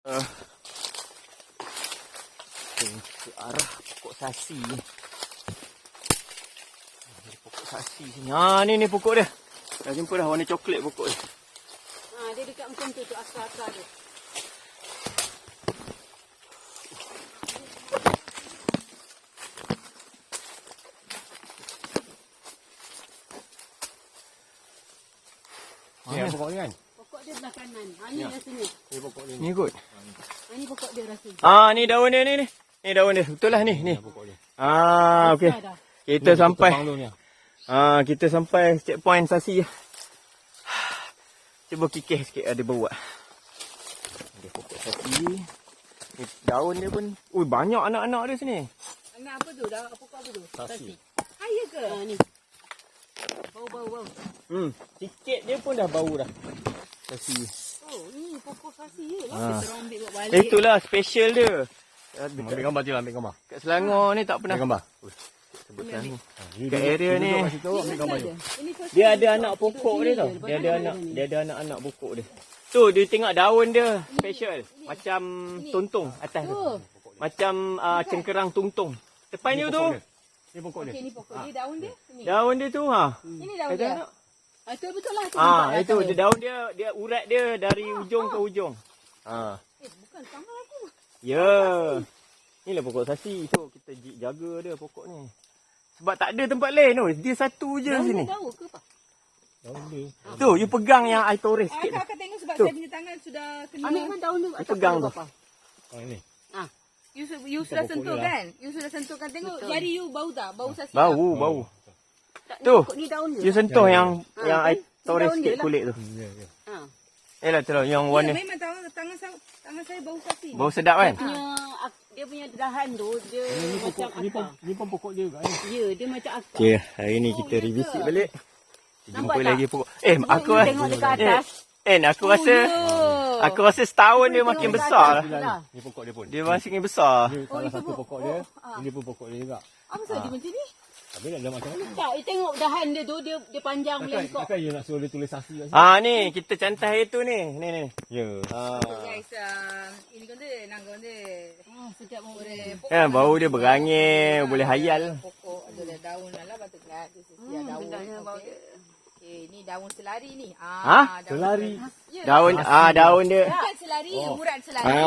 Ke arah pokok sasi ni. Pokok sasi sini. Ni pokok dia. Dah jumpa dah warna coklat pokok dia. Dia dekat macam tu akar-akar dia. Ni pokok ni kan? Pokok dia belah kanan. Ni rasanya. Ni pokok ni. Ni kot. Ni pokok dia rasanya. Ni daun dia ni. Ni daun dia. Betul lah ni. Pokok dia. Okey. Kita sampai. Ni. Kita sampai checkpoint sasi. Cuba kikis sikit ada bau tak. Ada pokok sasi. Ni daun dia pun. Ui, banyak anak-anak dia sini. Anak apa tu? Pokok apa tu? Sasi. Ya ke? Ni. Bau. Sikit dia pun dah bau dah. Sasi. Oh, ni pokok sasi je lah. Kita orang ambil buat balik. Itulah special dia. Ambil gambar je lah, ambil gambar. Kat Selangor ni tak pernah. Ambil gambar. Sebut Selangor. Kat area ni. Ambil gambar je. Dia ada anak pokok dia tau. Dia ada anak-anak pokok dia. Tu dia tengok daun dia special. Macam tuntung atas tu. Macam cengkerang tuntung. Depan dia tu. Ni pokok dia. Okey, ni pokok dia. Daun dia. Ni. Daun dia tu Ini daun dia. Itu betul lah. Itu dia daun dia urat dia dari ujung ke ujung. Bukan sama aku. Ya. Inilah pokok sasi. So kita jaga dia pokok ni. Sebab tak ada tempat lain tu. Dia satu je Daun sini. dia daun ke apa? Daun dia. Tu, you pegang yang I torres sikit. Kakak tengok sebab Tu. saya punya tangan sudah kena. Ambil daun dia. You pegang tu. Ini. You sudah sentuh kan? You sudah sentuh kan? Tengok jari you bau tak? Bau sasi. Bau. Tak? Tu. Ni daun dia. You sentuh yang I Ni torres daun sikit dia lah. kulit tu. Ya. Yalah terus yang warna. Memang tangan saya bau sasi. Bau sedap kan? Dia punya dahan tu dia macam akar. Ni pun pokok dia juga ni. Ya, dia macam akar. Okay, hari ni kita revisit balik. Kita jumpa Nampak lagi tak? pokok. Aku You tengok dekat atas. aku rasa setahun dia makin tengok besar dekat lah. atas. Ni pokok dia pun. Dia makin besar. Ni salah itu satu pun- pokok dia. Ini pun pokok dia juga. Apa sebab dia macam ni? Tapi nak macam mana? Tak, you tengok dahan dia tu dia panjang melengkok. Takkan you nak suruh dia tulis sasi kat sini? Ni kita cantai itu ni. Ni. Ya. Guys, ini kan dia, nang kan dia. Sedap boleh. Kan bau dia berangin, boleh hayal. Pokok ada daun lah patutlah ada sesia daun. Okey, ni daun selari ni. Selari. Ya. Daun dia. Bukan selari, urat selari.